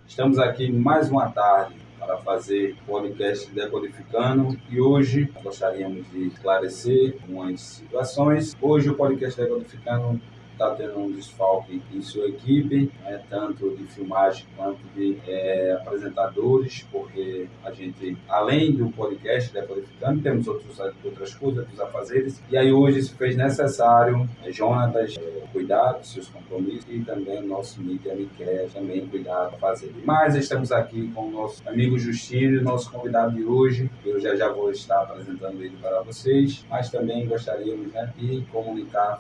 Estamos aqui mais uma tarde para fazer o podcast Decodificando e hoje gostaríamos de esclarecer algumas situações. Hoje o podcast Decodificando está tendo um desfalque em sua equipe, tanto de filmagem quanto de apresentadores, porque a gente, além do podcast Decodificando, temos outras coisas, outros afazeres, e aí hoje se fez necessário Jonatas cuidar dos seus compromissos e também o nosso Mídia Miquel também cuidar do fazer. Mas estamos aqui com o nosso amigo Justino, nosso convidado de hoje. Eu já vou estar apresentando ele para vocês, mas também gostaríamos de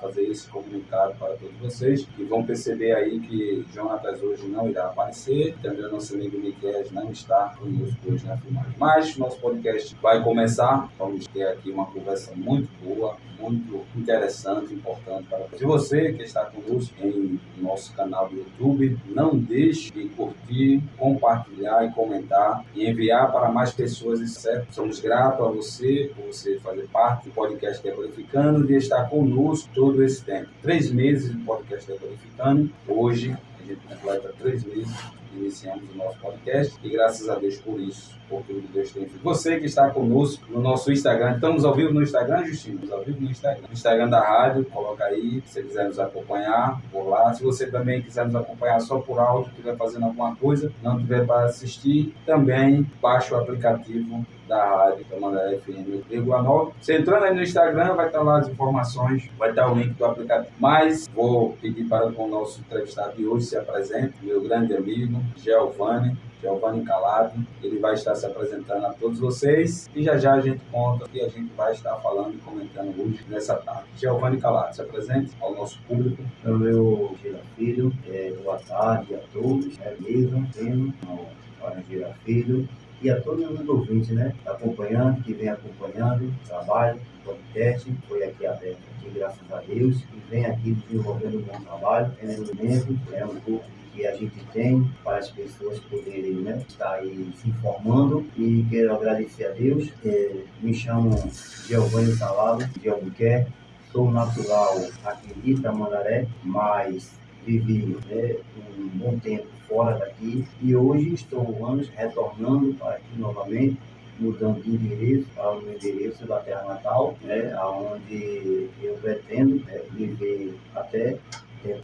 fazer esse comunicado para todos vocês, que vão perceber aí que Jonatas hoje não irá aparecer, também o nosso amigo Miquel não está conosco hoje na filmagem. Mas nosso podcast vai começar, vamos ter aqui uma conversa muito boa, muito interessante, importante para você. Se você que está conosco em nosso canal do YouTube, não deixe de curtir, compartilhar e comentar e enviar para mais pessoas, certo? Somos gratos a você por você fazer parte do podcast Decodificando e de estar conosco todo esse tempo. 3 meses do podcast Decodificando. Hoje a gente completa 3 meses. Iniciamos o nosso podcast e graças a Deus por isso, por tudo que Deus tem feito. Você que está conosco no nosso Instagram, estamos ao vivo no Instagram, Justino? Estamos ao vivo no Instagram. No Instagram da rádio, coloca aí, se você quiser nos acompanhar por lá. Se você também quiser nos acompanhar só por áudio, estiver fazendo alguma coisa, não tiver para assistir, também baixa o aplicativo da rádio Tamandaré FM 8,9. Você entrando aí no Instagram, vai estar lá as informações, vai estar o link do aplicativo. Mas vou pedir para o nosso entrevistado de hoje se apresente, meu grande amigo, Giovanni Calado. Ele vai estar se apresentando a todos vocês e já a gente conta o que a gente vai estar falando e comentando hoje nessa tarde. Giovanni Calado, se apresente ao nosso público. Meu Gira Filho, boa tarde a todos, mesmo, ao Gira Filho, e a todos os ouvintes, acompanhando, que vem acompanhando o trabalho, o podcast, foi aqui aberto, aqui, graças a Deus, e vem aqui desenvolvendo um bom trabalho, um pouco que a gente tem para as pessoas poderem estar aí se informando, e quero agradecer a Deus. Me chamo Giovanni Calado de Albuquerque, sou natural aqui de Tamandaré, mas vivi um bom tempo fora daqui e hoje estou retornando para aqui novamente, mudando de endereço para o meu endereço da terra natal, onde eu pretendo viver até.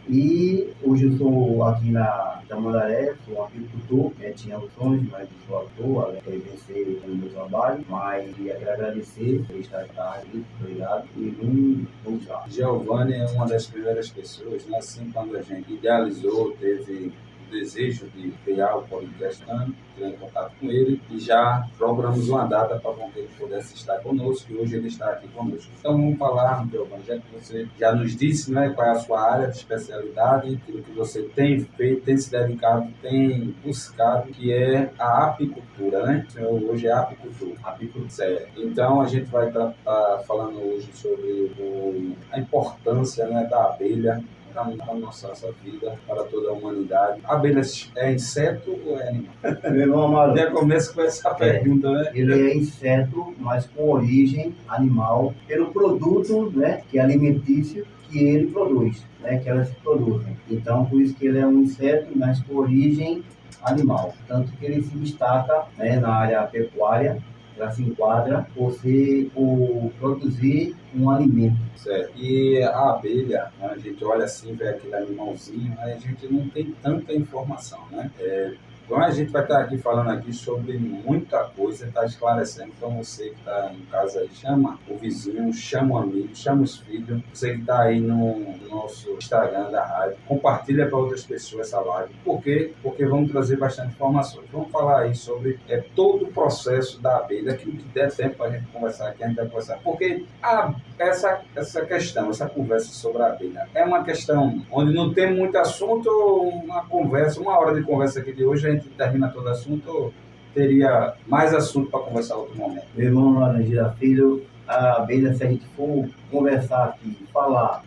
E hoje eu estou aqui na Tamandaré, sou um agricultor, tinha os sonhos, mas sou ator, vencer o meu trabalho, mas quero agradecer por estar aqui, obrigado, e vamos lá. Giovanni é uma das primeiras pessoas, assim, quando a gente idealizou, teve o desejo de criar o podcast, entrou em contato com ele e já programamos uma data para que ele pudesse estar conosco, e hoje ele está aqui conosco. Então vamos falar, Giovanni, já que você já nos disse qual é a sua área de especialidade, aquilo que você tem feito, tem se dedicado, tem buscado, que é a apicultura, Hoje é apicultura. Certo. Então a gente vai estar falando hoje sobre a importância da abelha para a nossa vida, para toda a humanidade. A abelha é inseto ou é animal? Meu irmão Amaro, Já começa com essa pergunta, Ele é inseto, mas com origem animal, pelo produto, que é alimentício que ele produz, que elas produzem. Então, por isso que ele é um inseto, mas com origem animal. Tanto que ele se destaca na área pecuária, ela se enquadra por produzir um alimento. Certo. E a abelha, a gente olha assim, vê aquele animalzinho, a gente não tem tanta informação, Então a gente vai estar aqui falando aqui sobre muita coisa, está esclarecendo. Então você que está em casa aí, chama o vizinho, chama o amigo, chama os filhos. Você que está aí no nosso Instagram da rádio, compartilha para outras pessoas essa live. Por quê? Porque vamos trazer bastante informações. Vamos falar aí sobre todo o processo da abelha, aquilo que der tempo para a gente conversar aqui, a gente vai conversar. Porque essa questão, essa conversa sobre a abelha, é uma questão onde não tem muito assunto, uma hora de conversa aqui de hoje, a gente termina todo assunto, teria mais assunto para conversar em outro momento. Meu irmão Laranjeira Filho, a abelha, se a gente for conversar aqui, falar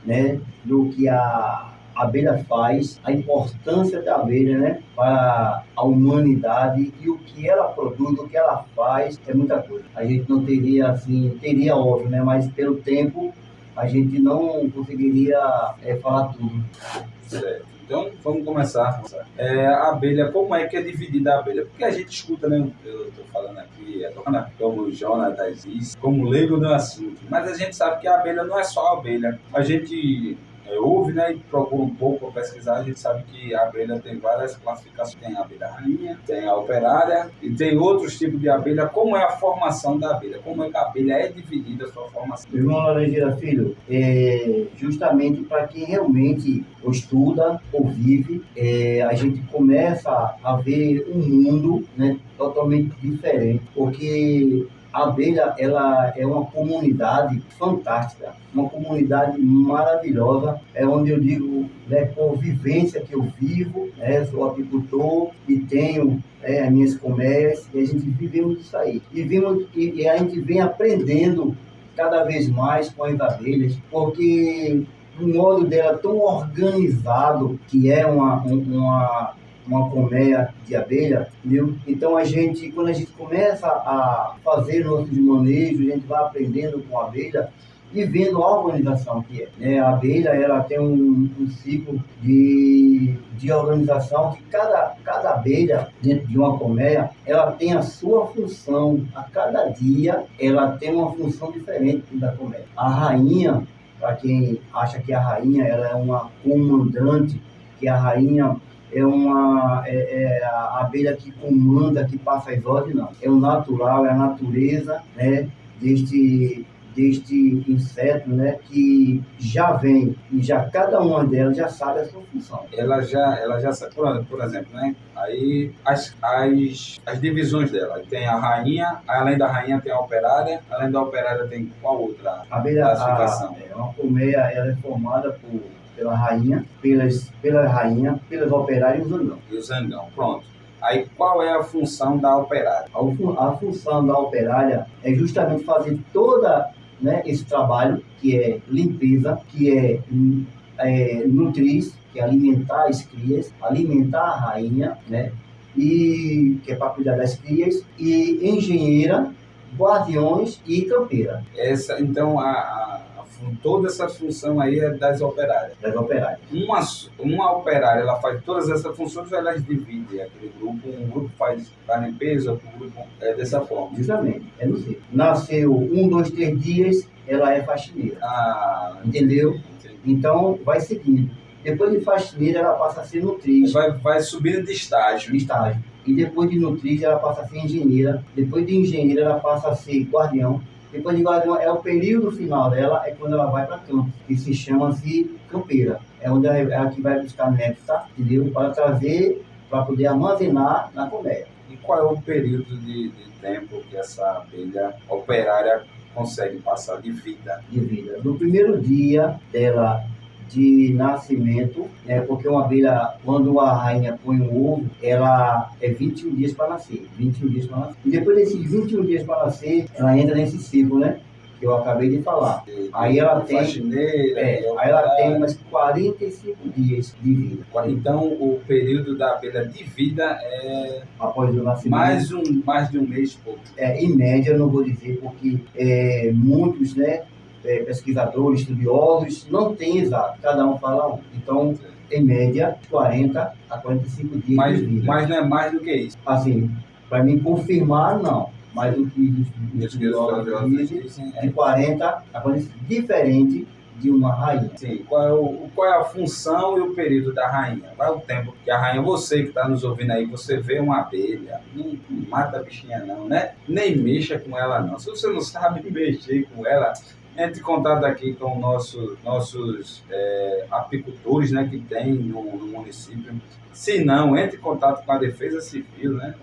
do que a abelha faz, a importância da abelha para a humanidade e o que ela produz, o que ela faz, é muita coisa. A gente não teria, teria óbvio, mas pelo tempo a gente não conseguiria falar tudo. Certo. Então, vamos começar. A abelha, como é que é dividida a abelha? Porque a gente escuta, né? Eu estou falando aqui, como o Jonatas disse, como leigo no assunto. Mas a gente sabe que a abelha não é só a abelha. A gente ouve, né, e procura um pouco para pesquisar, a gente sabe que a abelha tem várias classificações. Tem a abelha rainha, tem a operária e tem outros tipos de abelha. Como é a formação da abelha? Como é que a abelha é dividida, a sua formação? Irmão Laranjeira Filho, justamente para quem realmente estuda ou vive, a gente começa a ver um mundo, né, totalmente diferente, porque a abelha, ela é uma comunidade fantástica, uma comunidade maravilhosa, é onde eu digo, né, por vivência que eu vivo, né, sou apicultor e tenho as minhas colmeias, e a gente vivemos isso aí. E a gente vem aprendendo cada vez mais com as abelhas, porque o modo dela tão organizado, que é uma colmeia de abelha, entendeu? Então quando a gente começa a fazer nossos manejos, a gente vai aprendendo com a abelha e vendo a organização que é, né? A abelha, ela tem um ciclo de organização que cada abelha dentro de uma colmeia, ela tem a sua função. A cada dia ela tem uma função diferente da colmeia. A rainha, para quem acha que a rainha ela é uma comandante, que a rainha é a abelha que comanda, que passa as ordens, não. É o natural, é a natureza, né, deste inseto, né, que já vem e já cada uma delas já sabe a sua função. Ela já sabe, por exemplo, né? Aí as divisões dela. Tem a rainha, além da rainha tem a operária, além da operária tem qual outra classificação? Uma colmeia, ela é formada pela rainha, pelas operárias e o zangão. E o zangão, pronto. Aí qual é a função da operária? A função da operária é justamente fazer toda, né, esse trabalho, que é limpeza, que é nutrir, que é alimentar as crias, alimentar a rainha, né, e que é para cuidar das crias, e engenheira, guardiões e campeira. Então, toda essa função aí é das operárias. Das operárias. Uma operária, ela faz todas essas funções, ela divide aquele grupo. Um grupo faz a limpeza, outro grupo é dessa forma. Justamente, é no ciclo. Nasceu 1, 2, 3 dias, ela é faxineira. Entendeu? Entendi. Então, vai seguindo. Depois de faxineira, ela passa a ser nutriz. Vai subindo de estágio. E depois de nutriz, ela passa a ser engenheira. Depois de engenheira, ela passa a ser guardião. Depois de guardião, o período final dela, é quando ela vai para campo, que se chama-se campeira. É onde ela que vai buscar néctar, entendeu? Para trazer, para poder armazenar na colmeia. E qual é o período de tempo que essa abelha operária consegue passar de vida? No primeiro dia dela de nascimento, né, porque uma abelha, quando a rainha põe um ovo, ela é 21 dias para nascer. E depois desses 21 dias para nascer, ela entra nesse ciclo, né, que eu acabei de falar. Aí ela tem mais 45 dias de vida. Então, o período da abelha de vida é após o nascimento. Mais de um mês e pouco. Em média, eu não vou dizer, porque muitos, né, pesquisadores, estudiosos, não tem exato, cada um fala um. Então, em média, 40 a 45 dias de vida. Mas não é mais do que isso? Assim, para mim confirmar, não. Mas o que os estudiosos dizem, de 40 a 45, diferente de uma rainha. Sim. Qual é a função e o período da rainha? Qual é o tempo que a rainha, você que está nos ouvindo aí, você vê uma abelha, não mata a bichinha não, né? Nem mexa com ela não. Se você não sabe mexer com ela, entre em contato aqui com nossos apicultores, né, que tem no município. Se não, entre em contato com a Defesa Civil, né,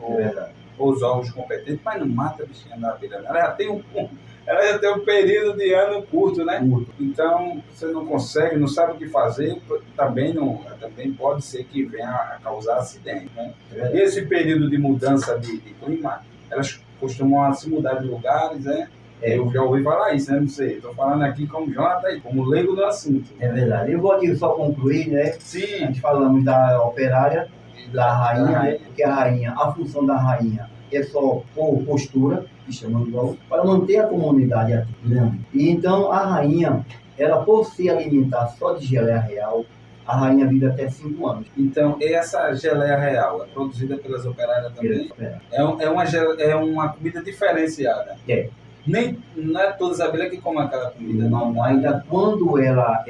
ou os órgãos competentes, mas não mata a bichinha da abelha. Ela já tem um período de ano curto, né? Então, você não consegue, não sabe o que fazer, também pode ser que venha a causar acidente, né? E esse período de mudança de clima, elas costumam se mudar de lugares, né? Eu já ouvi falar isso, né? Não sei. Estou falando aqui como Jonatas, como leigo do assunto. É verdade. Eu vou aqui só concluir, né? Sim. A gente falamos da operária, da rainha, né? Porque a função da rainha é só por postura, que chamamos logo, para manter a comunidade aqui grande. E então a rainha, ela por se alimentar só de geleia real, a rainha vive até 5 anos. Então, essa geleia real é produzida pelas operárias também? É uma comida diferenciada. Não é todas as abelhas que comem aquela comida. Não, ainda quando ela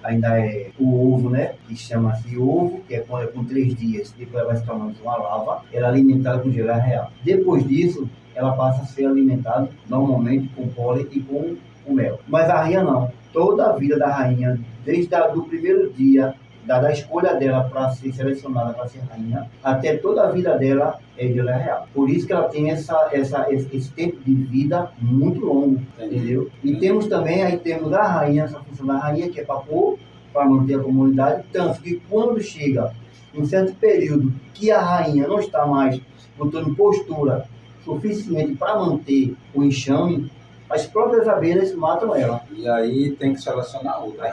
ainda é o ovo, né? Que chama-se ovo, que é com 3 dias, depois ela vai se tornando uma larva, ela é alimentada com geleia real. Depois disso, ela passa a ser alimentada normalmente com pólen e com o mel. Mas a rainha não. Toda a vida da rainha, desde o primeiro dia da escolha dela para ser selecionada para ser rainha, até toda a vida dela é geleia real. Por isso que ela tem esse tempo de vida muito longo, entendeu? E temos também, aí temos a rainha, essa função da rainha, que é para manter a comunidade, tanto que quando chega um certo período que a rainha não está mais botando postura suficiente para manter o enxame, as próprias abelhas matam ela. E aí tem que selecionar outra.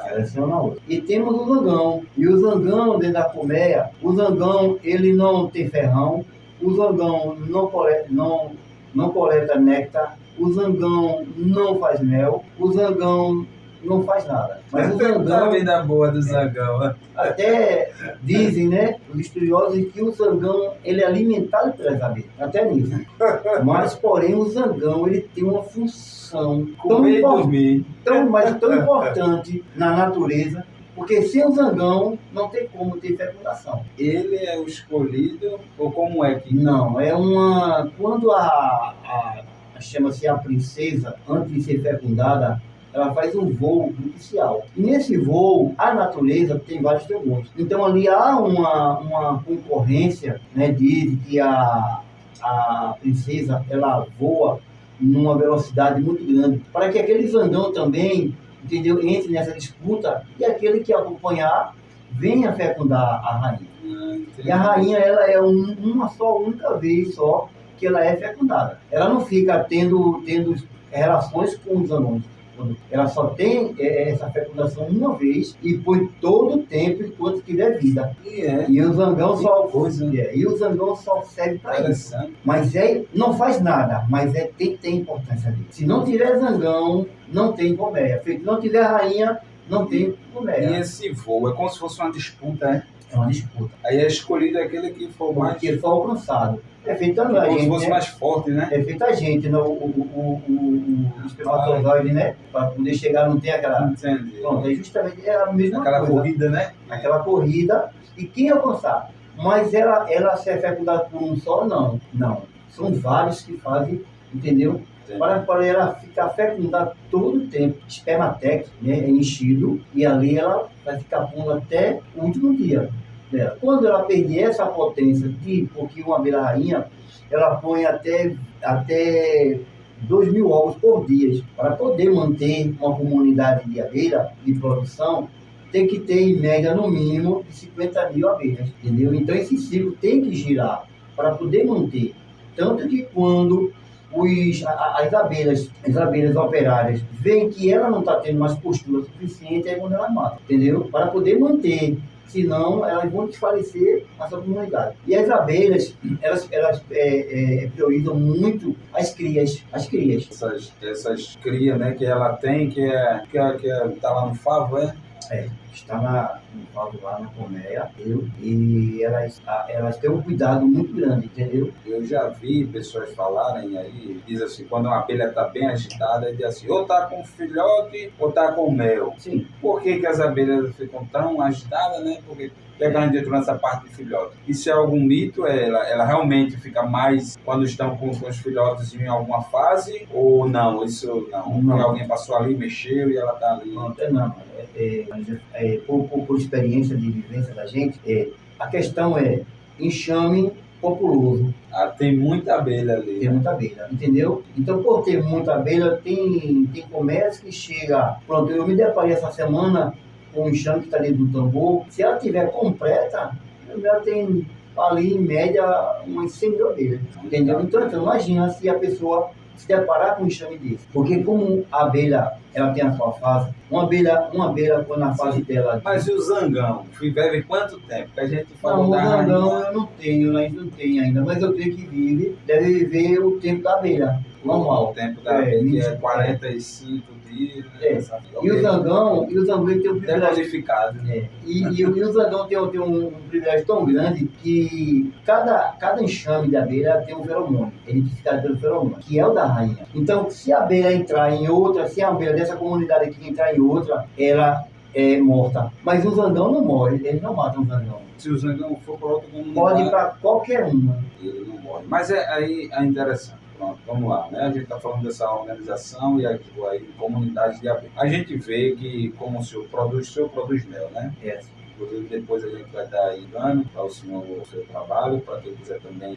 E temos o zangão. E o zangão, dentro da colmeia, o zangão, ele não tem ferrão, o zangão não coleta néctar, o zangão não faz mel, o zangão não faz nada. Mas o zangão... A vida boa do zangão. Até dizem, né, os estudiosos, que o zangão, ele é alimentado pelas abelhas. Até nisso. Mas, porém, o zangão, ele tem uma função tão importante na natureza, porque sem o zangão não tem como ter fecundação. Ele é o escolhido, ou como é que... Não, quando chama-se a princesa, antes de ser fecundada, ela faz um voo nupcial. E nesse voo, a natureza tem vários dragões. Então ali há uma concorrência, né, de que a princesa, ela voa numa velocidade muito grande, para que aquele zangão também, entendeu, entre nessa disputa, e aquele que acompanhar venha fecundar a rainha. E a rainha, ela é uma única vez só que ela é fecundada. Ela não fica tendo relações com os anões. Ela só tem essa fecundação uma vez e por todo o tempo enquanto tiver vida. E o zangão só serve para isso. Mas não faz nada, mas tem importância dele. Se não tiver zangão, não tem colmeia. Se não tiver rainha, não tem colmeia. E esse voo é como se fosse uma disputa, né? É uma disputa. Aí é escolhido aquele que for mais... Que for alcançado. É feito a gente, como se fosse, né, mais forte, né? É feito a gente, o espermatozoide, né? Para poder chegar, não tem aquela... Entendi. Pronto, é justamente a mesma aquela coisa. Corrida, né? Aquela corrida. E quem alcançar? Mas ela se é fecundada por um só? Não. Não. São vários que fazem, entendeu? Para ela ficar fecundada todo o tempo. Espermatec, né, é enchido, e ali ela vai ficar pondo até o último dia dela. Quando ela perder essa potência, porque uma abelha rainha, ela põe até 2.000 ovos por dia. Para poder manter uma comunidade de abelha, de produção, tem que ter, em média, no mínimo, 50.000 abelhas, entendeu? Então, esse ciclo tem que girar para poder manter. Tanto que quando as abelhas operárias veem que ela não está tendo mais postura suficiente, é quando ela mata, entendeu? Para poder manter, senão elas vão desfalecer na sua comunidade. E as abelhas, elas priorizam muito as crias. Essas crias, né, que ela tem, que tá lá no favo, Está no favo lá na colmeia, entendeu? E elas têm um cuidado muito grande, entendeu? Eu já vi pessoas falarem aí, diz assim, quando uma abelha está bem agitada, diz assim, ou está com filhote ou está com mel. Sim. Por que as abelhas ficam tão agitadas, né? Porque pegando dentro nessa parte de filhote. Isso é algum mito? Ela realmente fica mais quando estão com os filhotes em alguma fase? Ou não? Isso não. Porque alguém passou ali, mexeu e ela está ali. Não. Por experiência de vivência da gente, a questão é enxame populoso. Tem muita abelha ali. Tem muita abelha, entendeu? Então, por ter muita abelha, tem comércio que chega... Pronto, eu me deparei essa semana com um enxame que está dentro do tambor. Se ela estiver completa, ela tem ali, em média, umas 100.000 abelhas, entendeu? Então, imagina se a pessoa se deparar com um enxame desse. Porque como a abelha ela tem a sua fase. Uma abelha quando a fase dela... Mas e o zangão? Vive quanto tempo? Que a gente falou Não, o da zangão rainha. eu não tenho, ainda não tenho ainda, mas eu creio que deve viver o tempo da abelha, normal. O tempo da abelha, que é 45 dias. Né? É. E o zangão ele tem um privilégio. Decodificado. E o zangão tem um privilégio tão grande que cada enxame de abelha tem um feromônio, identificado pelo feromônio, que é o da rainha. Então, se a abelha entrar em outra, se a abelha dessa comunidade aqui entrar em outra, ela é morta. Mas o zangão não morre, eles não matam o zangão. Se o zangão for para outra comunidade, pode ir para qualquer uma. Ele não morre. Mas aí é interessante. Pronto, vamos lá, né? A gente está falando dessa organização e aí comunidade de abelha. A gente vê que como o senhor produz mel, né? Inclusive depois a gente vai dar aí dano para o senhor o seu trabalho, para quem quiser também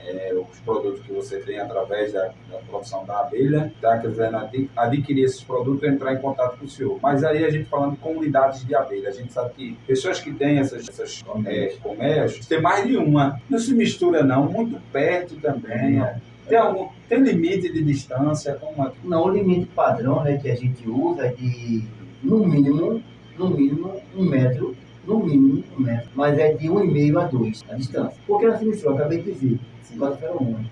os produtos que você tem através da produção da abelha, tá querendo adquirir esses produtos, entrar em contato com o senhor. Mas aí a gente falando de comunidades de abelha, a gente sabe que pessoas que têm essas colmeias, tem mais de uma, não se mistura não, muito perto também. Tem limite de distância? Como é? Não, o limite padrão, né, que a gente usa é de no mínimo 1 metro. No mínimo 1 metro, mas é de 1,5 a 2 a distância. Porque ela se mistura, acabei de dizer, se gosta de feromônio.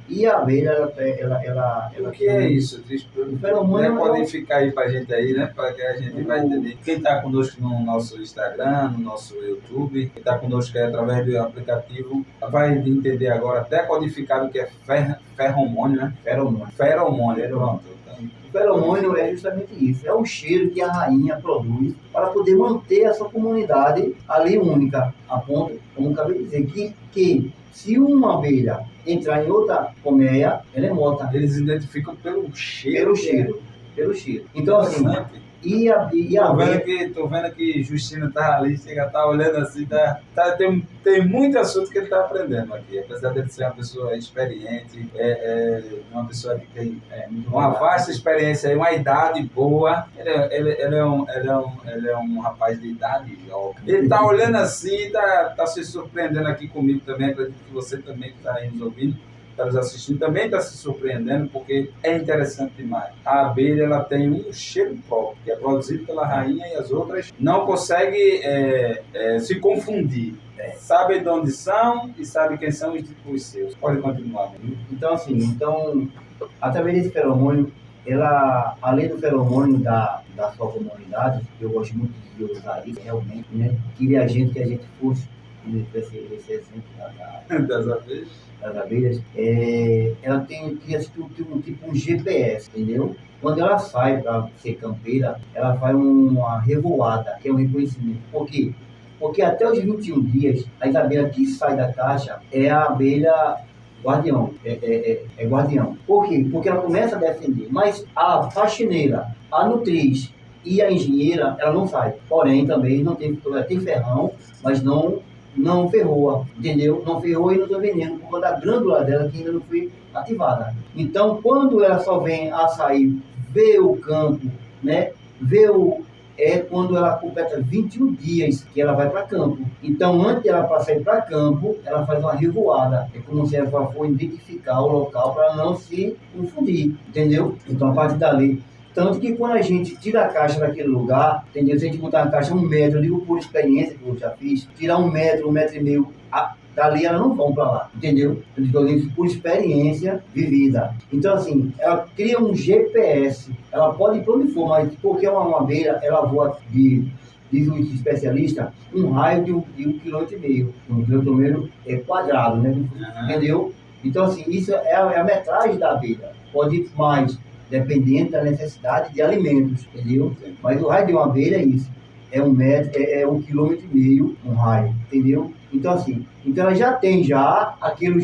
E a abelha, ela o que é isso? O feromônio pode ficar aí pra gente aí, né? Para que a gente vai entender. Quem está conosco no nosso Instagram, no nosso YouTube, quem está conosco através do aplicativo, vai entender agora até codificado que é feromônio, né? Feromônio. Pronto. O feromônio é justamente isso, é o cheiro que a rainha produz para poder manter a sua comunidade ali única, a ponto, como acabei de dizer, que se uma abelha entrar em outra colmeia, ela é morta. Eles identificam pelo cheiro. Pelo cheiro. Então, assim, e a abelha... Tô vendo que Justina tá ali, tá olhando assim, tem muito assunto que ele tá aprendendo aqui. Apesar de ele ser uma pessoa experiente, uma pessoa que tem uma vasta experiência, uma idade boa. Ele é um rapaz de idade jovem. Ele tá olhando assim, tá se surpreendendo aqui comigo também. Acredito que você também que está aí nos ouvindo, está nos assistindo, também está se surpreendendo, porque é interessante demais. A abelha, ela tem um cheiro próprio, que é produzido pela rainha, e as outras não conseguem se confundir. Sabem de onde são e sabem quem são os seus. Pode continuar. Então, assim, através desse feromônio, ela, além do feromônio da sua comunidade, eu gosto muito de usar isso realmente, né? Queria a gente fosse esse exemplo das abelhas, ela cria um GPS, entendeu? Quando ela sai para ser campeira, ela faz uma revoada, que é um reconhecimento. Por quê? Porque até os 21 dias, a abelha que sai da caixa é a abelha guardião, é guardião. Por quê? Porque ela começa a defender, mas a faxineira, a nutriz e a engenheira, ela não sai. Porém, também não tem ferrão, mas não ferroa, entendeu? Não ferroa e não tem veneno, por conta da glândula dela que ainda não foi ativada. Então, quando ela só vem a sair, ver o campo, né? Quando ela completa 21 dias que ela vai para campo. Então, antes dela sair para campo, ela faz uma revoada. É como se ela for identificar o local para não se confundir, entendeu? Então, a partir dali. Tanto que quando a gente tira a caixa daquele lugar, entendeu? Se a gente botar a caixa 1 metro, eu digo por experiência que eu já fiz, tirar 1 metro, 1,5 metro, dali elas não vão para lá, entendeu? Eu digo isso por experiência vivida. Então, assim, ela cria um GPS, ela pode ir para onde for, mas porque é uma abelha, ela voa diz o especialista, um raio de 1,5 km. 1,5 km é quadrado, né? Entendeu? Então, assim, isso é a metragem da abelha. Pode ir mais, dependendo da necessidade de alimentos, entendeu? Mas o raio de uma abelha é isso. É 1 metro, é 1,5 km um raio, entendeu? Então, assim, ela já tem aquilo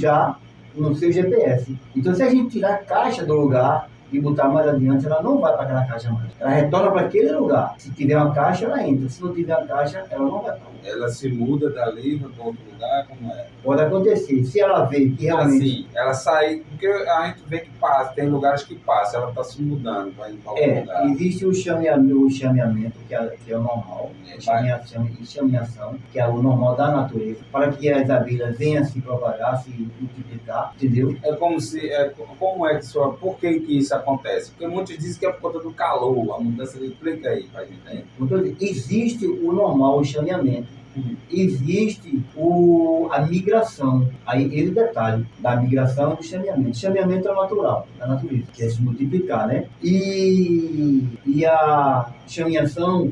no seu GPS. Então, se a gente tirar a caixa do lugar e botar mais adiante, ela não vai para aquela caixa mais. Ela retorna para aquele lugar. Se tiver uma caixa, ela entra. Se não tiver a caixa, ela não vai para lá. Ela se muda dali para outro lugar, como é? Pode acontecer. Se ela vê que realmente... Assim, ela sai... Porque a gente vê que passa, tem lugares que passa, ela está se mudando para ir para outro lugar. Existe o chameamento, que é o normal. Chameação, que é o normal da natureza, para que as abelhas venham se propagar, se multiplicar, entendeu? Por que isso acontece? Porque muitos dizem que é por conta do calor, a mudança de... Explica aí pra gente aí. Então, existe o normal, o chameamento. Existe a migração. Aí ele detalhe da migração e do chameamento. Chameamento é natural, da natureza, que é se multiplicar, né? E a chameação,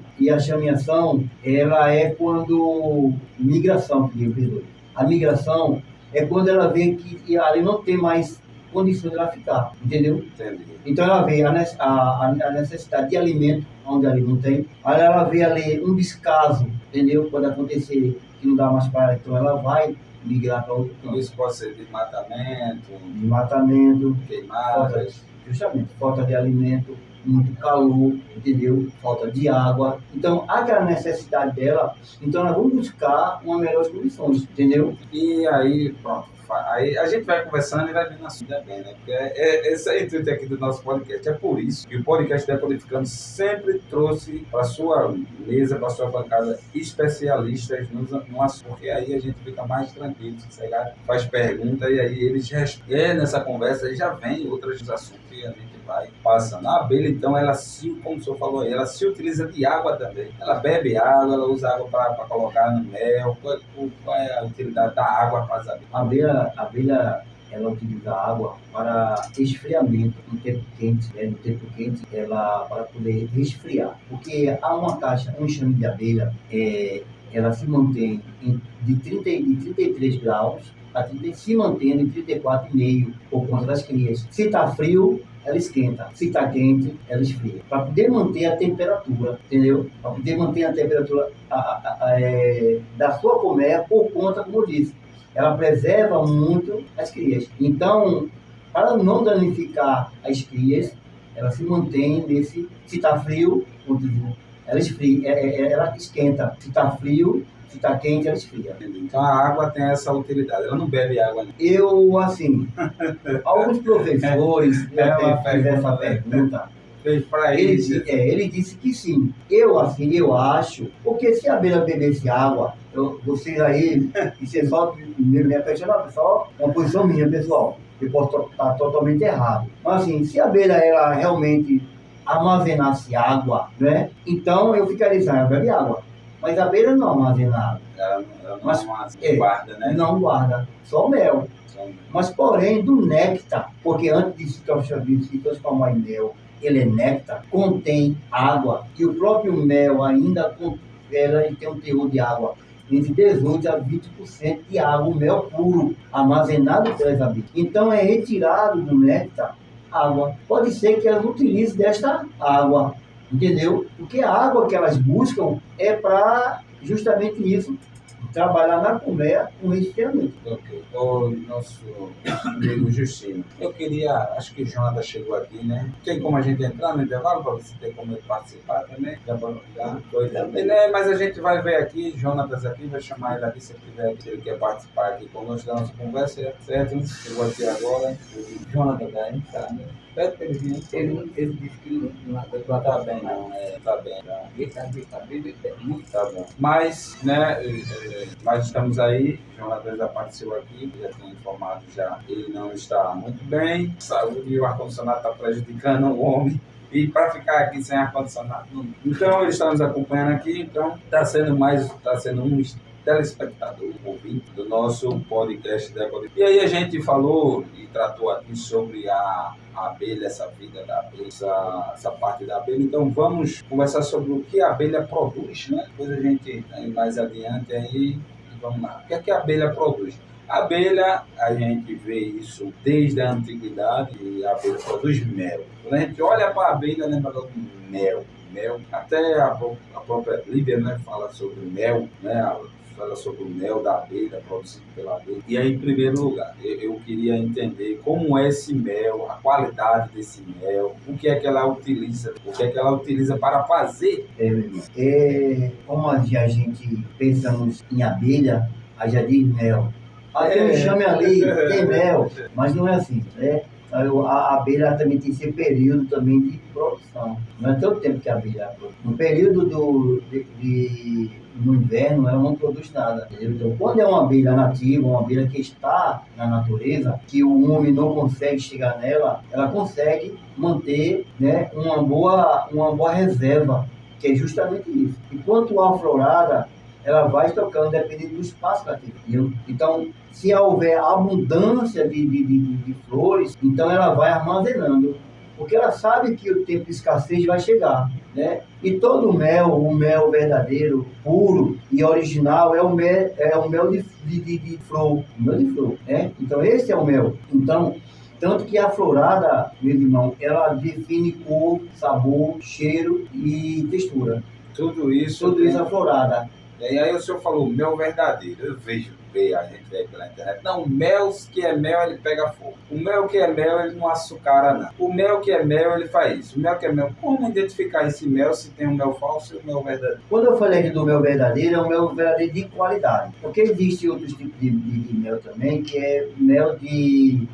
ela é quando migração, perdoe. A migração é quando ela vê que ali não tem mais condições de ela ficar, entendeu? Entendi. Então ela vê a necessidade de alimento, onde ali não tem. Aí ela vê ali um descaso, entendeu? Quando acontecer que não dá mais para ela, então ela vai migrar para outro canto. Isso pode ser desmatamento, Queimadas, justamente, falta de alimento, muito calor, entendeu? Falta de água. Então, aquela necessidade dela, então nós vamos buscar uma melhores condições, entendeu? E aí, pronto. Aí a gente vai conversando e vai vendo assunto bem, né? Porque esse é o intuito aqui do nosso podcast. É por isso que o podcast Decodificando sempre trouxe para sua mesa, para sua bancada, especialistas no assunto. Porque aí a gente fica mais tranquilo, sossegado, faz pergunta e aí eles respondem. E nessa conversa aí já vem outros assuntos que a gente vai passando. A abelha, então, ela como o senhor falou aí, ela se utiliza de água também. Ela bebe água, ela usa água para colocar no mel. Qual é a utilidade da água para as abelhas? A abelha, ela utiliza a água para esfriamento no tempo quente, né? No tempo quente, ela para poder resfriar. Porque há uma caixa, um enxame de abelha, ela se mantém de 33 graus se mantendo em 34,5 por conta das crias. Se está frio, ela esquenta. Se está quente, ela esfria. Para poder manter a temperatura, entendeu? Para poder manter a temperatura da sua colmeia por conta, como eu disse, ela preserva muito as crias. Então, para não danificar as crias, ela se mantém nesse... Se está frio, ela esfria, ela esquenta. Se está frio, se está quente, ela esfria. Então a água tem essa utilidade, ela não bebe água. Não. Eu, assim, alguns professores fizeram essa pergunta. Ele disse que sim. Eu acho, porque se a abelha bebesse água, vocês aí, e vocês só me questionam, só uma posição minha, pessoal. Eu posso estar totalmente errado. Mas assim, se a abelha ela realmente armazenasse água, né? Então eu ficaria dizendo, ela bebe água. Mas a abelha não armazena água. Ela não guarda, né? Não guarda, só mel. Mas, porém, do néctar, porque antes de se transformar em mel, ele é néctar, contém água, e o próprio mel ainda ele tem um teor de água entre 18% a 20% de água, o mel puro, armazenado pelas abelhas. Então, é retirado do néctar água. Pode ser que elas utilizem desta água, entendeu? Porque a água que elas buscam é para justamente isso, trabalhar na colmeia com resfriamento. Ok. O nosso amigo Justino. Eu queria, acho que o Jonathan chegou aqui, né? Tem como a gente entrar no intervalo para você ter como ele participar também? Já foi também, né? Mas a gente vai ver aqui, Jonathan aqui, vai chamar ele aqui se ele quer participar aqui conosco da nossa conversa, certo? Chegou aqui agora. O Jonathan tá aí, tá, né? Ele disse que não está bem, não. Está bem. Tá bom. Mas, né, nós estamos aí, o Jonathan já apareceu aqui, já tem informado já, ele não está muito bem, saúde e o ar-condicionado está prejudicando o homem. E para ficar aqui sem ar-condicionado, não. Então ele está nos acompanhando aqui, então está sendo um telespectador, ouvinte do nosso podcast Decodificando. E aí a gente falou e tratou aqui sobre a abelha, essa vida da abelha, essa parte da abelha. Então vamos conversar sobre o que a abelha produz, né? Depois a gente mais adiante aí, vamos lá. O que é que a abelha produz? A abelha, a gente vê isso desde a antiguidade, e a abelha produz mel. Quando a gente olha para a abelha, lembra do mel. Até a própria Bíblia, né, fala sobre o mel, né? Fala sobre o mel da abelha, produzido pela abelha. E aí, em primeiro lugar, eu queria entender como é esse mel, a qualidade desse mel, o que é que ela utiliza, para fazer. Como a gente pensamos em abelha, a já diz mel. Tem um chame ali, tem mel, mas não é assim, né? A abelha também tem esse período também de produção. Não é todo tempo que a abelha produz. No período no inverno, ela não produz nada. Entendeu? Então, quando é uma abelha nativa, uma abelha que está na natureza, que o homem não consegue chegar nela, ela consegue manter, né, uma boa reserva, que é justamente isso. Enquanto a florada, ela vai tocando dependendo do espaço que ela tem. Entendeu? Então, se houver abundância de flores, então ela vai armazenando, porque ela sabe que o tempo de escassez vai chegar, né? E todo o mel verdadeiro, puro e original, é o mel de flor, o mel de flor, né? Então esse é o mel. Então, tanto que a florada, meu irmão, ela define cor, sabor, cheiro e textura. Tudo isso é a florada. E aí o senhor falou mel verdadeiro. Eu vejo a gente vê pela internet. Não, o mel que é mel, ele pega fogo. O mel que é mel, ele não açucara, não. O mel que é mel, ele faz isso. O mel que é mel, como identificar esse mel, se tem um mel falso e um mel verdadeiro? Quando eu falei do mel verdadeiro, é um mel verdadeiro de qualidade. Porque existe outros tipos de mel também, que é mel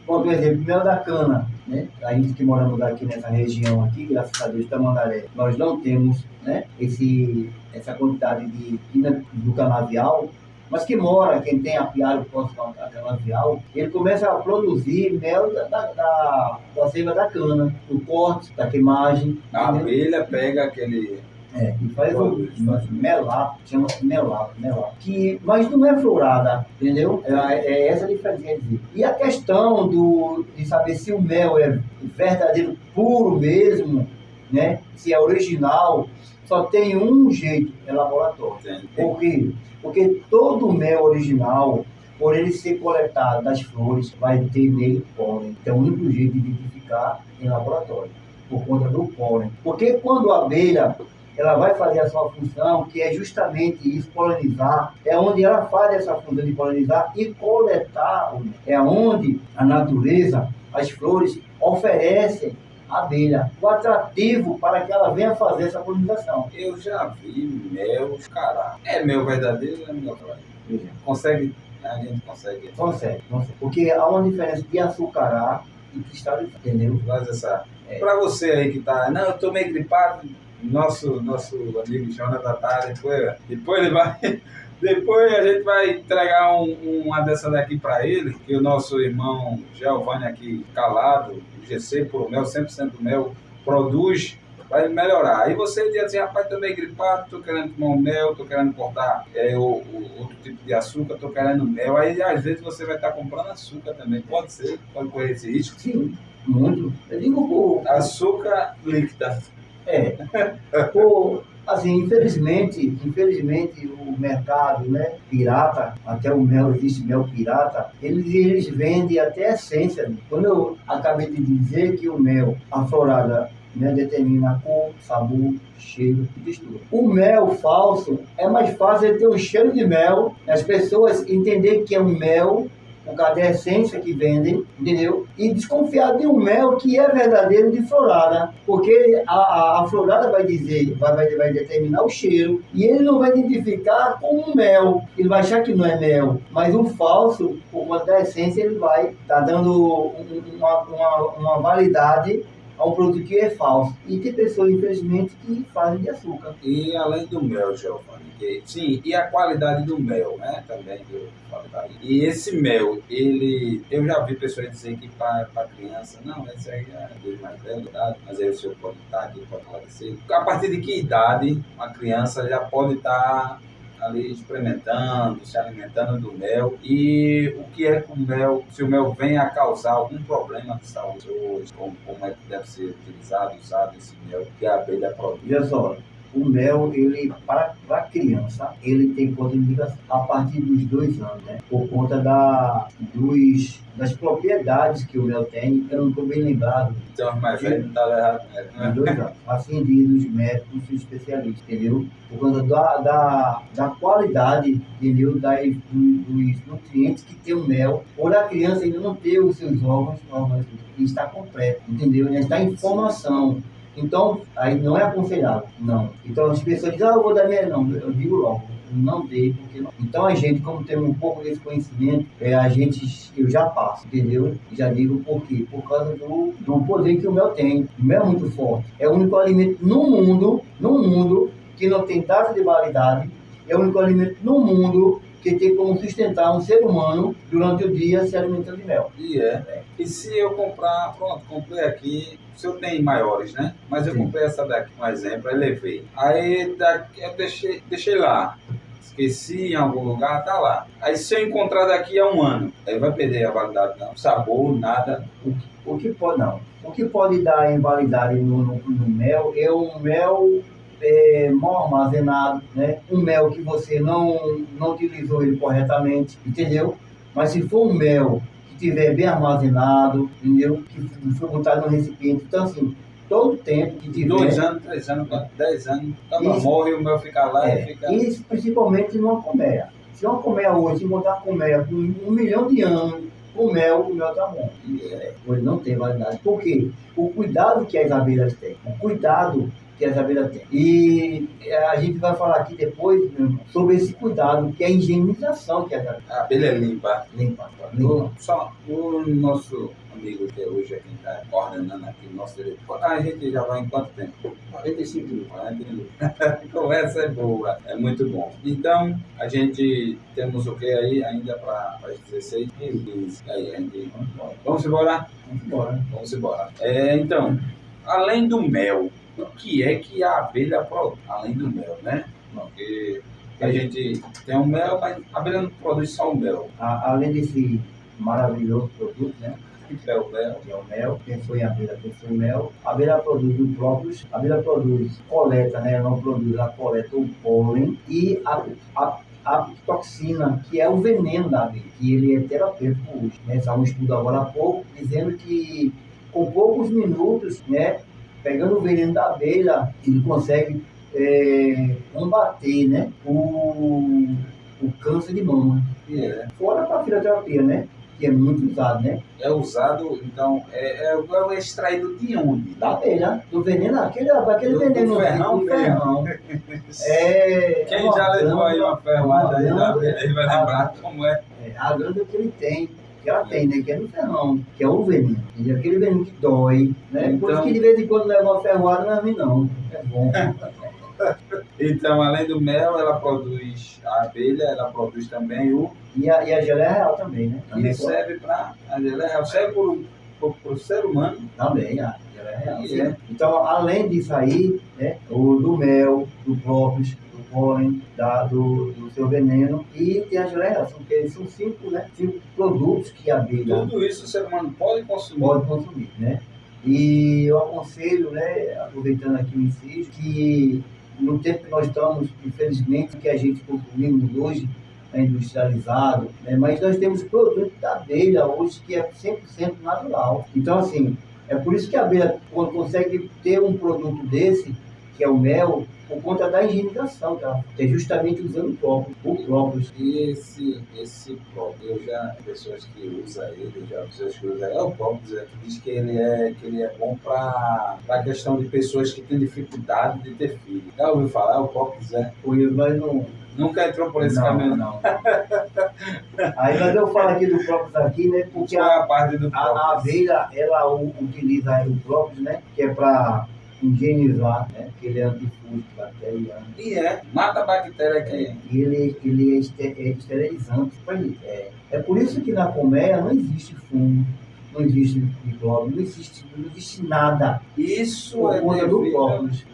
por exemplo, mel da cana, né? A gente que moramos aqui nessa região aqui, graças a Deus, Tamandaré, nós não temos, né, essa quantidade do canavial, mas quem tem apiário próximo a canavial, ele começa a produzir mel da seiva da cana, do corte, da queimagem. A abelha pega aquele... E faz melato, chama-se melato. Mas não é florada, entendeu? É essa a diferença. E a questão de saber se o mel é verdadeiro, puro mesmo, né? Se é original, só tem um jeito, é laboratório. Por quê? Porque todo mel original, por ele ser coletado das flores, vai ter nele pólen. Então, o único jeito de identificar é em laboratório, por conta do pólen. Porque quando a abelha ela vai fazer a sua função, que é justamente isso, polinizar, é onde ela faz essa função de polinizar e coletar, é onde a natureza, as flores, oferecem à abelha o atrativo para que ela venha fazer essa polinização. Eu já vi mel cará. É mel verdadeiro ou é mel verdadeiro? Consegue? A gente consegue. Consegue. Porque há uma diferença de açucarar e cristalizar, entendeu? Para você aí que tá, não, eu tô meio gripado, nosso amigo Jonathan tá, depois ele vai, depois a gente vai entregar uma dessa daqui para ele, que o nosso irmão Giovanni aqui, calado, GC Puro Mel, 100% do mel, produz, vai melhorar. Aí você diz assim, rapaz, tô meio gripado, tô querendo tomar um mel, tô querendo cortar outro tipo de açúcar, tô querendo mel, aí às vezes você vai estar comprando açúcar também, pode correr esse risco? Sim, muito. Eu digo açúcar líquida. Assim, infelizmente o mercado, né, pirata, até o mel, existe mel pirata, eles vendem até a essência. Quando eu acabei de dizer que o mel, a florada, né, determina a cor, sabor, cheiro e textura. O mel falso é mais fácil ele ter um cheiro de mel, as pessoas entenderem que é um mel, por causa da essência que vendem, entendeu? E desconfiar de um mel que é verdadeiro de florada, porque a florada vai determinar o cheiro, e ele não vai identificar como um mel, ele vai achar que não é mel, mas o falso, por conta da essência, ele vai estar dando uma validade a um produto que é falso. E tem pessoas, infelizmente, que fazem de açúcar. E além do mel, Giovanni, sim, e a qualidade do mel, né, também, e esse mel, eu já vi pessoas dizer que para criança, não, esse aí é dois mais velho, mas aí o senhor pode estar aqui, pode esclarecer. A partir de que idade uma criança já pode estar ali experimentando, se alimentando do mel, e o que é que o mel, se o mel vem a causar algum problema de saúde hoje, como é que deve ser usado esse mel que a abelha produz? Olha só, o mel, ele, para a criança, ele tem contraindicação a partir dos 2 anos, né? Por conta das propriedades que o mel tem, eu não estou bem lembrado. Então, mas velho não está errado, né? 2 anos. Assim diz os médicos e especialistas, entendeu? Por conta da qualidade, entendeu? Dos nutrientes que tem o mel, por a criança ainda não ter os seus órgãos e está completo, entendeu? Ainda está em formação. Então, aí não é aconselhável, não. Então, as pessoas dizem, eu vou dar minha... Não, eu digo logo, não dê, porque não. Então a gente, como tem um pouco desse conhecimento, eu já passo, entendeu? E já digo por quê? Por causa do poder que o mel tem. O mel é muito forte. É o único alimento no mundo que não tem data de validade. É o único alimento no mundo que tem como sustentar um ser humano durante o dia se alimentando de mel. E se eu comprar, pronto, comprei aqui, o senhor tem maiores, né? Mas eu comprei essa daqui, um exemplo, aí levei. Aí eu deixei lá. Esqueci em algum lugar, tá lá. Aí se eu encontrar daqui a um ano, aí vai perder a validade, não. Sabor, nada. O que pode não. O que pode dar invalidade no mel é um mel mal armazenado, né? Um mel que você não utilizou ele corretamente, entendeu? Mas se for um mel que estiver bem armazenado, entendeu? Que foi botado no recipiente, então assim, todo tempo que tiver... 2 anos, 3 anos, 10 anos, morre, o mel fica lá e fica... Isso principalmente numa colmeia. Se uma colmeia hoje, se encontrar uma colmeia com 1 milhão de anos, o mel tá bom. Ele não tem validade. Por quê? O cuidado que as abelhas têm. O cuidado que as abelhas têm. E a gente vai falar aqui depois, meu irmão, sobre esse cuidado, que é a higienização que as abelhas têm. A abelha é limpa. Limpa. Só o nosso amigo que hoje é quem está coordenando aqui o nosso diretor. A gente já vai em quanto tempo? 45 minutos. A conversa é boa, é muito bom. Então, a gente temos o que aí ainda para as 16 e 15. Aí, a gente... Vamos embora? Vamos embora. Então, além do mel, o que é que a abelha produz? Além do mel, né? Porque a gente tem o mel, mas a abelha não produz só o mel. Além desse maravilhoso produto, né? Que é o mel. Que é o mel. Pensou em abelha, pensou em mel. A abelha produz o própolis. A abelha coleta, né? Ela não produz, ela coleta o pólen e a toxina, que é o veneno da abelha, que ele é terapêutico hoje. Né? Saiu um estudo agora há pouco, dizendo que com poucos minutos, né? Pegando o veneno da abelha, ele consegue combater, né? O câncer de mama. Fora para a fisioterapia, né? Que é muito usado, né? É usado, então, é extraído de onde? Da abelha, do veneno, aquele veneno do ferrão. Quem já levou aí uma ferrada aí da abelha, ele vai lembrar como é. A glândula que ele tem, que ela tem, né? Que é no ferrão, que é o veneno. E aquele veneno que dói, né? Então, por isso que de vez em quando leva uma ferroada, não é ruim não. É bom. Então, além do mel, ela produz a abelha, ela produz também o... E a geleia real também, né? Também serve para... A geleia real serve para o ser humano. Também, a geleia real. Então, além disso aí, né? Do mel, do própolis, do pólen, do seu veneno, e tem a geleia real. São 5, né? 5 produtos que a abelha... Tudo isso o ser humano pode consumir. Pode consumir, né? E eu aconselho, né? Aproveitando aqui o inciso, que... No tempo que nós estamos, infelizmente, que a gente consumimos hoje, industrializado, né? Mas nós temos produto da abelha hoje que é 100% natural. Então, assim, é por isso que a abelha, quando consegue ter um produto desse, que é o mel, por conta da higienização, tá? É justamente usando o própolis. E esse própolis, eu já pessoas que usam ele, o própolis, que diz que ele é bom para a questão de pessoas que têm dificuldade de ter filho. Já ouviu falar? O própolis mas não... Nunca entrou por esse caminho, não. Aí mas eu falo aqui do própolis aqui, né? Porque a parte do a abelha, ela utiliza o própolis, né? Que é para higienizar, né? Porque ele é antifúngico, bacteriano. E mata a bactéria aqui. Ele é esterilizante. É por isso que na colmeia não existe fungo, não existe micróbio, não existe nada. Isso por conta do própolis.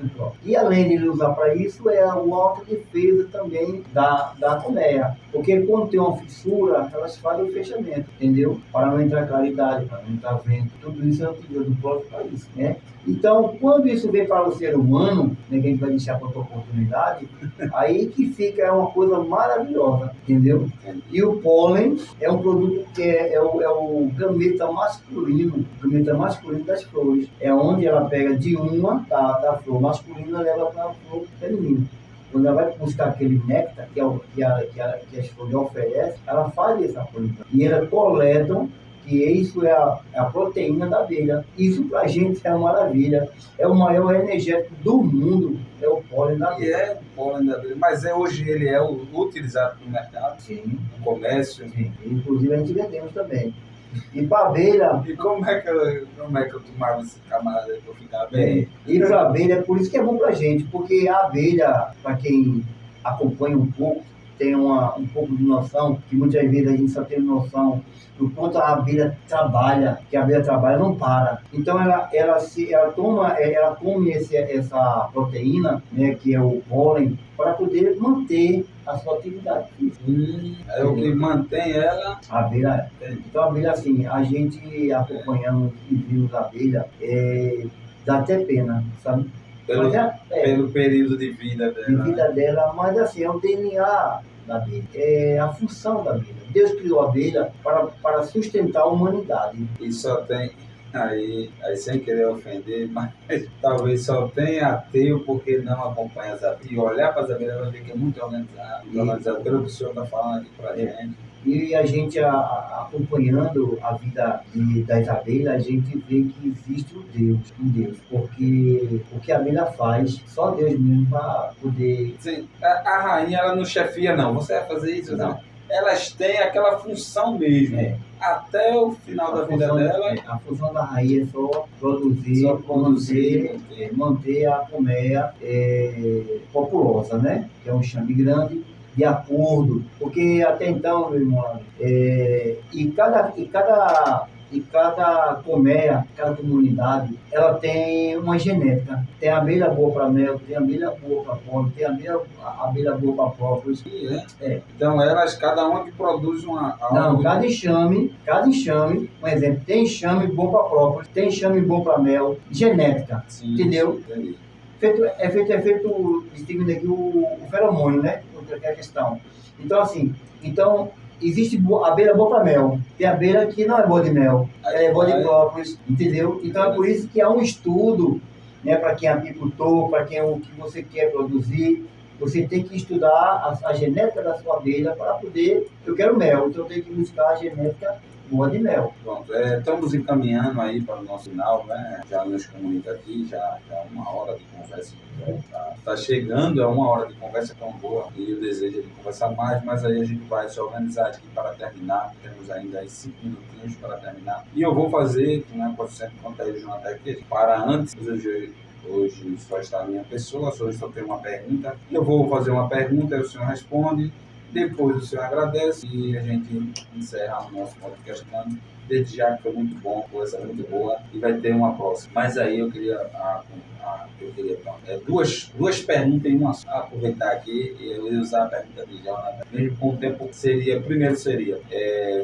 E além de ele usar para isso, é uma autodefesa também da colmeia. Porque quando tem uma fissura, elas fazem o fechamento, entendeu? Para não entrar claridade, para não entrar vento. Tudo isso é utilizado do próprio para isso, né? Então, quando isso vem para o ser humano, né, que a gente vai deixar para outra oportunidade, aí que fica uma coisa maravilhosa, entendeu? E o pólen é um produto que é o gameta masculino das flores. É onde ela pega de uma da flor masculina e leva para a flor feminina. Quando ela vai buscar aquele néctar que as flores oferecem, ela faz essa coisa. E elas coletam, que isso é a proteína da abelha. Isso para a gente é uma maravilha. É o maior energético do mundo, é o pólen da E abelha. é o pólen da abelha. Mas hoje ele é utilizado no mercado, Sim, no comércio. sim. Inclusive a gente vendemos também. E para abelha, E como é que eu tomava esse camarada aí para ficar bem? e para abelha, é por isso que é bom para a gente, porque a abelha, para quem acompanha um pouco, tem um pouco de noção, que muitas vezes a gente só tem noção do quanto a abelha trabalha, que a abelha trabalha não para. Então ela come essa proteína, né, que é o pólen, para poder manter a sua atividade física. É o que mantém ela. A abelha é. Então, a abelha, assim, a gente acompanhando e vimos a abelha, dá até pena, sabe? Pelo, Mas pelo período de vida de dela. vida dela, mas assim, é o DNA da abelha, é a função da abelha. Deus criou a abelha para sustentar a humanidade. E só tem, aí sem querer ofender, mas talvez só tenha ateu porque não acompanha as abelhas. E olhar para as abelhas vai ver que é muito organizado pelo que o senhor está falando aqui para a gente. E a gente, acompanhando a vida das abelhas, a gente vê que existe um Deus, porque o que a abelha faz, só Deus mesmo para poder... Sim, a rainha ela não chefia, não. Você vai fazer isso? Não. Elas têm aquela função mesmo. É. Até o final da vida dela. A função da rainha é só produzir, manter a colmeia populosa, né? Que é um enxame grande, de acordo, porque até então, meu irmão, e cada colmeia, cada comunidade, ela tem uma genética. Tem abelha boa para mel, tem abelha boa para pólen, tem abelha boa para própolis. Então elas, cada uma que produz uma. Não, cada enxame, um exemplo, tem enxame bom para própolis, tem enxame bom para mel, genética, Sim, entendeu? Entendi. É feito distinguindo aqui o feromônio, né? Outra questão. Então, assim, existe abelha boa para mel, tem abelha que não é boa de mel, ela é boa de própolis, entendeu? Então é por isso que há um estudo, né, para quem é apicultor, para quem é o que você quer produzir. Você tem que estudar a genética da sua abelha para poder... Eu quero mel, então eu tenho que buscar a genética boa de mel. Pronto, estamos encaminhando aí para o nosso final, né? Já nos comunica aqui, já uma hora de conversa. Tá chegando, é uma hora de conversa tão boa e o desejo é de conversar mais, mas aí a gente vai se organizar aqui para terminar. Temos ainda aí 5 minutinhos para terminar. E eu vou fazer, né, por sempre contar o Jonathan aqui, para antes, hoje só está a minha pessoa, hoje só tem uma pergunta. Eu vou fazer uma pergunta e o senhor responde. Depois o senhor agradece e a gente encerra o nosso podcast. Desde já que foi muito bom, coisa muito boa e vai ter uma próxima. Mas aí eu queria duas perguntas em uma só. Aproveitar aqui e eu ia usar a pergunta de Jonathan. Mesmo com o tempo que primeiro seria,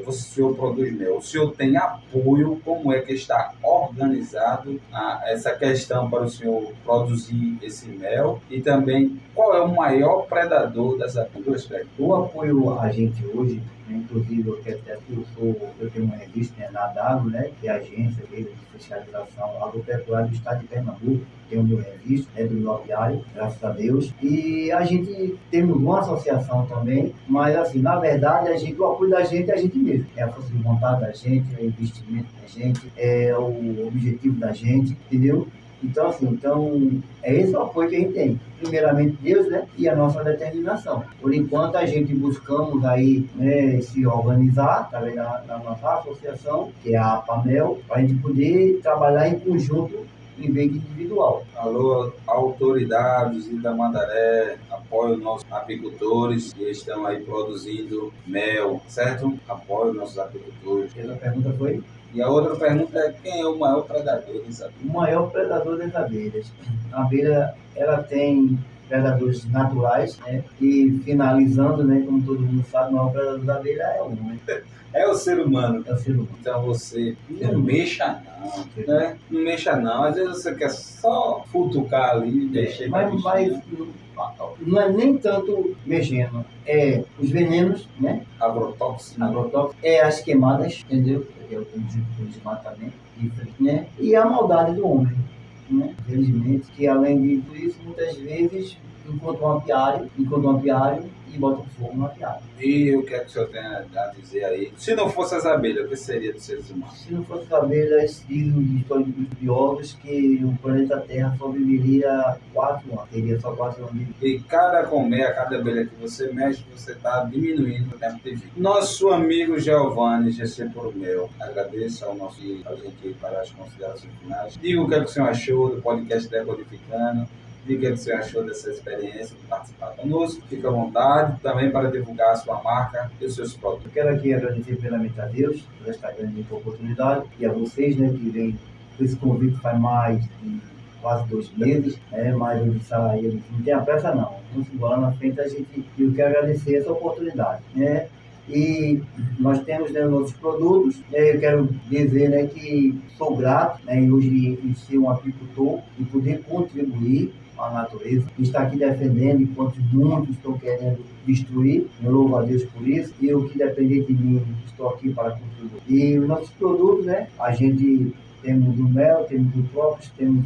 o senhor produz mel, o senhor tem apoio, como é que está organizado essa questão para o senhor produzir esse mel e também qual é o maior predador dessa duas perguntas? O apoio a gente hoje, inclusive eu tenho uma revista, né, na AW, né, que é a agência de especialização agropecuária do estado de Pernambuco, tem o meu revista, né, do imobiliário, graças a Deus, e a gente temos uma associação também, mas assim, na verdade, o apoio da gente é a gente mesmo, é a força de vontade da gente, é o investimento da gente, é o objetivo da gente, entendeu? Então, assim, é esse o apoio que a gente tem. Primeiramente Deus, né? E a nossa determinação. Por enquanto, a gente buscamos aí, né, se organizar, através da nossa associação, que é a APAMEL, para a gente poder trabalhar em conjunto em vez de individual. Alô, autoridades de Tamandaré, apoio nossos apicultores que estão aí produzindo mel, certo? Apoio nossos apicultores. Essa pergunta foi? E a outra pergunta é: quem é o maior predador das abelhas? O maior predador das abelhas. A abelha, ela tem predadores naturais, né? E finalizando, né, como todo mundo sabe, o maior predador da abelha é o homem. É o ser humano. É o ser humano. Então você não mexa não, né? Não mexa não. Às vezes você quer só futucar ali, mexer. Mas não é nem tanto mexendo, é os venenos, né? Agrotóxico. É as queimadas, entendeu? É o desmatamento, né? E a maldade do homem, né? Infelizmente, que além de tudo isso, muitas vezes encontra um apiário e bota o fogo no apiário. E o que é que o senhor tem a dizer aí? Se não fosse as abelhas, o que seria dos seres humanos? Se não fosse as abelhas, dizem os biólogos que o planeta Terra só viveria 4 anos, teria só 4 anos de vida. E cada colmeia, cada abelha que você mexe, você está diminuindo o tempo de vida. Nosso amigo Giovanni GC Pormel, agradeço ao nosso a gente para as considerações finais. Diga o que é que o senhor achou do podcast Decodificando. Diga o que é que o senhor achou dessa experiência de participar conosco. Fique à vontade também para divulgar a sua marca e os seus produtos. Eu quero aqui agradecer primeiramente a Deus por esta grande oportunidade e a vocês, né, que vêm com esse convite faz mais de quase 2 meses, mas eu disse a eles, não tenha pressa não, vamos embora na frente, eu quero agradecer essa oportunidade, né? E nós temos, né, nossos produtos, eu quero dizer, né, que sou grato, né, hoje em ser um apicultor e poder contribuir à natureza, estar aqui defendendo enquanto muitos estão querendo destruir. Eu louvo a Deus por isso, e o que depender de mim, estou aqui para contribuir. E os nossos produtos, né, a gente temos o mel, temos o própolis, temos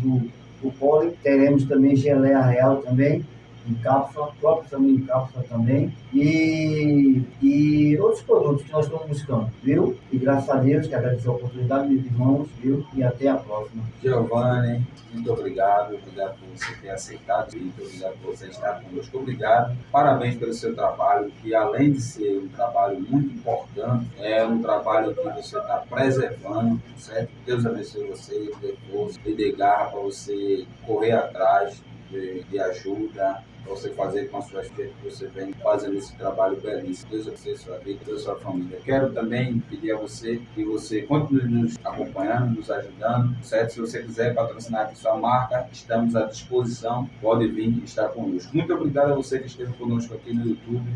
o pólen, teremos também geleia real também, em cápsula, próprios também em cápsula também, e outros produtos que nós estamos buscando, viu? E graças a Deus, que agradeço a oportunidade, meus irmãos, viu? E até a próxima. Giovanni, muito obrigado por você ter aceitado, muito obrigado por você estar conosco, obrigado, parabéns pelo seu trabalho, que além de ser um trabalho muito importante, é um trabalho que você está preservando, certo? Deus abençoe você, dê força, dê garra para você correr atrás de ajuda, para você fazer com as suas filhas, que você vem fazendo esse trabalho belíssimo. Deus abençoe sua vida, toda a sua família. Quero também pedir a você que você continue nos acompanhando, nos ajudando, certo? Se você quiser patrocinar aqui sua marca, estamos à disposição, pode vir estar conosco. Muito obrigado a você que esteve conosco aqui no YouTube,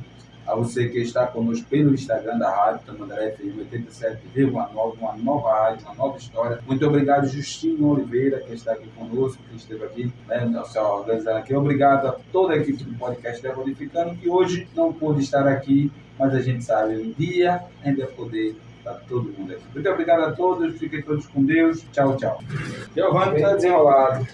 a você que está conosco pelo Instagram da Rádio Tamandaré FM 87,9, uma nova rádio, uma nova história. Muito obrigado, Justino Oliveira, que está aqui conosco, que esteve aqui, né, organizando aqui. Obrigado a toda a equipe do podcast Decodificando, que hoje não pôde estar aqui, mas a gente sabe, um dia ainda poder estar todo mundo aqui. Muito obrigado a todos, fiquem todos com Deus. Tchau, tchau. Giovanni está desenrolado.